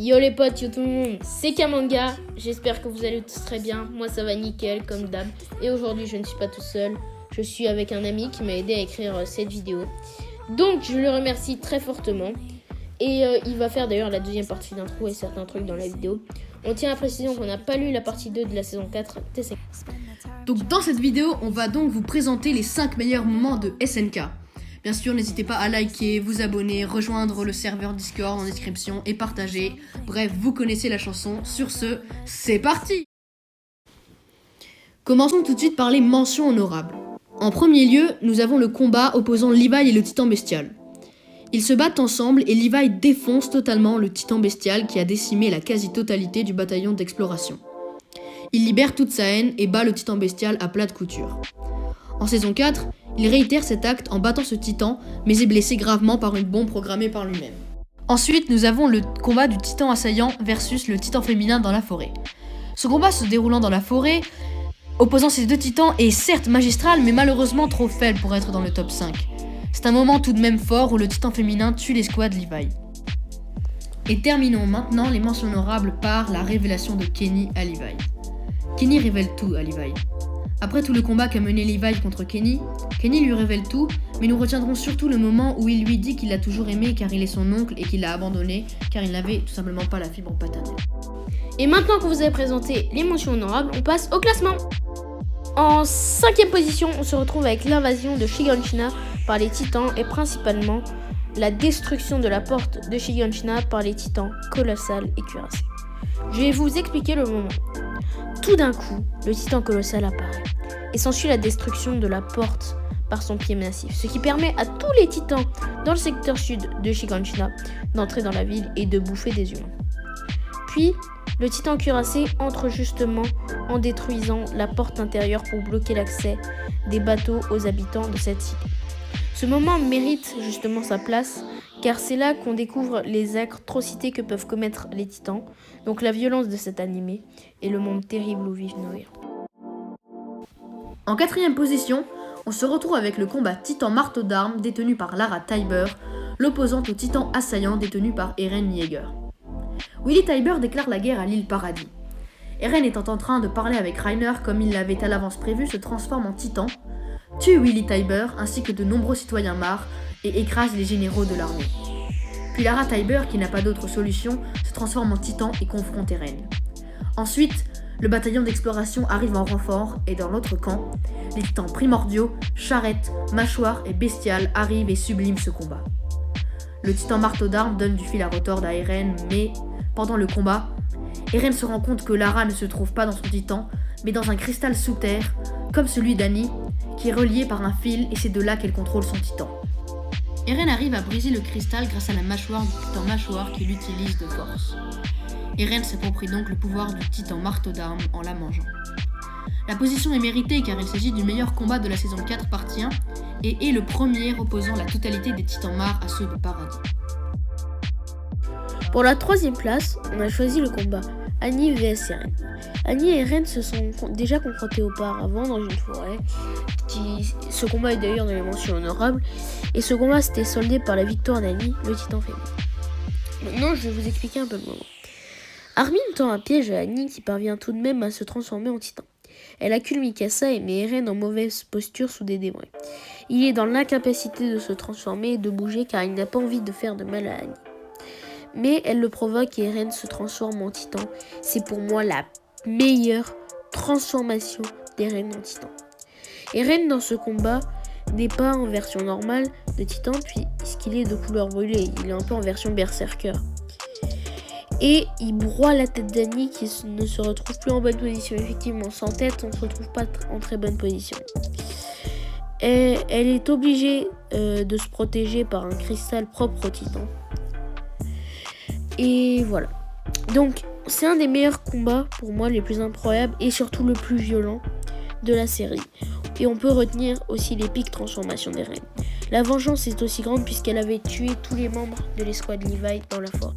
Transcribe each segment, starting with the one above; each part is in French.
Yo les potes, yo tout le monde, c'est Kamanga. J'espère que vous allez tous très bien. Moi ça va nickel comme d'hab. Et aujourd'hui je ne suis pas tout seul. Je suis avec un ami qui m'a aidé à écrire cette vidéo. Donc je le remercie très fortement. Et il va faire d'ailleurs la deuxième partie d'intro et certains trucs dans la vidéo. On tient à préciser qu'on n'a pas lu la partie 2 de la saison 4 TSK. Donc dans cette vidéo, on va donc vous présenter les 5 meilleurs moments de SNK. Bien sûr, n'hésitez pas à liker, vous abonner, rejoindre le serveur Discord en description et partager. Bref, vous connaissez la chanson. Sur ce, c'est parti! Commençons tout de suite par les mentions honorables. En premier lieu, nous avons le combat opposant Levi et le Titan Bestial. Ils se battent ensemble et Levi défonce totalement le Titan Bestial qui a décimé la quasi-totalité du bataillon d'exploration. Il libère toute sa haine et bat le Titan Bestial à plat de couture. En saison 4, il réitère cet acte en battant ce titan, mais est blessé gravement par une bombe programmée par lui-même. Ensuite, nous avons le combat du titan assaillant versus le titan féminin dans la forêt. Ce combat se déroulant dans la forêt, opposant ces deux titans, est certes magistral, mais malheureusement trop faible pour être dans le top 5. C'est un moment tout de même fort où le titan féminin tue les squads Levi. Et terminons maintenant les mentions honorables par la révélation de Kenny à Levi. Kenny révèle tout à Levi. Après tout le combat qu'a mené Levi contre Kenny, Kenny lui révèle tout, mais nous retiendrons surtout le moment où il lui dit qu'il l'a toujours aimé car il est son oncle et qu'il l'a abandonné car il n'avait tout simplement pas la fibre paternelle. Et maintenant que vous avez présenté les mentions honorables, on passe au classement. En 5ème position, on se retrouve avec l'invasion de Shiganshina par les titans et principalement la destruction de la porte de Shiganshina par les titans colossal et cuirassés. Je vais vous expliquer le moment. Tout d'un coup, le titan colossal apparaît et s'ensuit la destruction de la porte par son pied massif, ce qui permet à tous les titans dans le secteur sud de Shiganshina d'entrer dans la ville et de bouffer des humains. Puis, le titan cuirassé entre justement en détruisant la porte intérieure pour bloquer l'accès des bateaux aux habitants de cette cité. Ce moment mérite justement sa place, car c'est là qu'on découvre les atrocités que peuvent commettre les titans, donc la violence de cet animé et le monde terrible où vivent nos héros. En 4ème position, on se retrouve avec le combat titan marteau d'armes détenu par Lara Tybur, l'opposant au titan assaillant détenu par Eren Yeager. Willy Tybur déclare la guerre à l'île Paradis. Eren étant en train de parler avec Reiner comme il l'avait à l'avance prévu se transforme en titan, tue Willy Tybur ainsi que de nombreux citoyens marrs et écrase les généraux de l'armée. Puis Lara Tybur, qui n'a pas d'autre solution, se transforme en titan et confronte Eren. Ensuite, le bataillon d'exploration arrive en renfort et dans l'autre camp, les titans primordiaux, charrettes, mâchoires et bestiales arrivent et subliment ce combat. Le titan marteau d'armes donne du fil à retordre à Eren, mais pendant le combat, Eren se rend compte que Lara ne se trouve pas dans son titan, mais dans un cristal sous terre, comme celui d'Annie, qui est relié par un fil et c'est de là qu'elle contrôle son titan. Eren arrive à briser le cristal grâce à la mâchoire du titan mâchoire qu'il utilise de force. Eren s'approprie donc le pouvoir du titan marteau d'armes en la mangeant. La position est méritée car il s'agit du meilleur combat de la saison 4 partie 1 et est le premier opposant la totalité des titans marrs à ceux de Paradis. Pour la 3ème place, on a choisi le combat Annie vs Eren. Annie et Eren se sont déjà confrontés auparavant dans une forêt. Ce combat est d'ailleurs dans les mentions honorables. Et ce combat s'était soldé par la victoire d'Annie, le titan féminin. Maintenant, je vais vous expliquer un peu le moment. Armin tend un piège à Annie qui parvient tout de même à se transformer en titan. Elle accule Mikasa et met Eren en mauvaise posture sous des débris. Il est dans l'incapacité de se transformer et de bouger car il n'a pas envie de faire de mal à Annie. Mais elle le provoque et Eren se transforme en titan. C'est pour moi la meilleure transformation d'Eren en titan. Eren dans ce combat n'est pas en version normale de titan puisqu'il est de couleur brûlée. Il est un peu en version berserker. Et il broie la tête d'Annie qui ne se retrouve plus en bonne position. Effectivement, sans tête, on ne se retrouve pas en très bonne position. Et elle est obligée de se protéger par un cristal propre au titan. Et voilà. Donc, c'est un des meilleurs combats, pour moi, les plus incroyables et surtout le plus violent de la série. Et on peut retenir aussi l'épique transformation d'Eren. La vengeance est aussi grande puisqu'elle avait tué tous les membres de l'escouade Levi dans la forêt.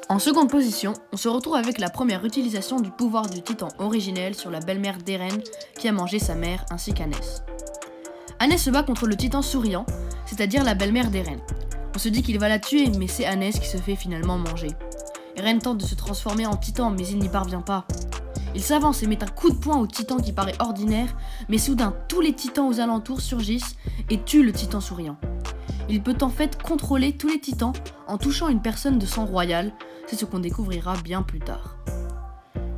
En seconde position, on se retrouve avec la première utilisation du pouvoir du titan originel sur la belle-mère d'Eren qui a mangé sa mère ainsi qu'Anès. Anès se bat contre le titan souriant, c'est-à-dire la belle-mère d'Eren. On se dit qu'il va la tuer, mais c'est Hannes qui se fait finalement manger. Eren tente de se transformer en titan, mais il n'y parvient pas. Il s'avance et met un coup de poing au titan qui paraît ordinaire, mais soudain tous les titans aux alentours surgissent et tuent le titan souriant. Il peut en fait contrôler tous les titans en touchant une personne de sang royal, c'est ce qu'on découvrira bien plus tard.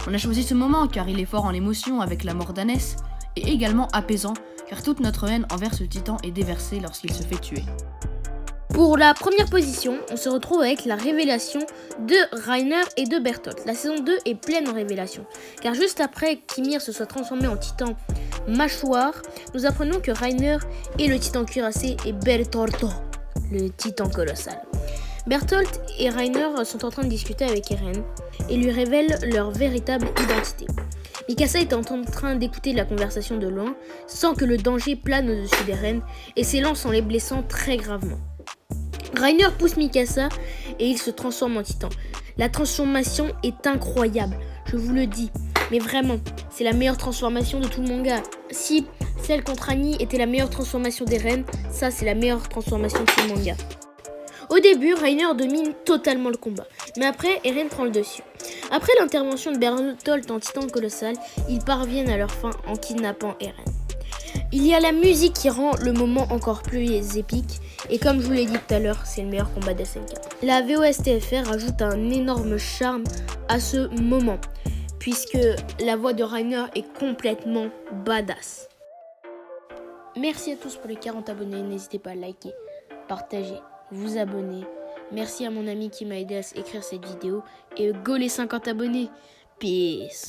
On a choisi ce moment car il est fort en émotion avec la mort d'Hannes, et également apaisant car toute notre haine envers ce titan est déversée lorsqu'il se fait tuer. Pour la première position, on se retrouve avec la révélation de Reiner et de Bertolt. La saison 2 est pleine en révélations, car juste après qu'Ymir se soit transformé en titan mâchoire, nous apprenons que Reiner est le titan cuirassé et Bertolt, le titan colossal. Bertolt et Reiner sont en train de discuter avec Eren et lui révèlent leur véritable identité. Mikasa est en train d'écouter la conversation de loin, sans que le danger plane au-dessus d'Eren et s'élance en les blessant très gravement. Reiner pousse Mikasa et il se transforme en titan. La transformation est incroyable, je vous le dis. Mais vraiment, c'est la meilleure transformation de tout le manga. Si celle contre Annie était la meilleure transformation d'Eren, ça c'est la meilleure transformation de tout le manga. Au début, Reiner domine totalement le combat, mais après, Eren prend le dessus. Après l'intervention de Bertolt en titan colossal, ils parviennent à leur fin en kidnappant Eren. Il y a la musique qui rend le moment encore plus épique, et comme je vous l'ai dit tout à l'heure, c'est le meilleur combat d'SNK. La VOSTFR ajoute un énorme charme à ce moment, puisque la voix de Reiner est complètement badass. Merci à tous pour les 40 abonnés, n'hésitez pas à liker, partager, vous abonner. Merci à mon ami qui m'a aidé à écrire cette vidéo, et go les 50 abonnés, peace.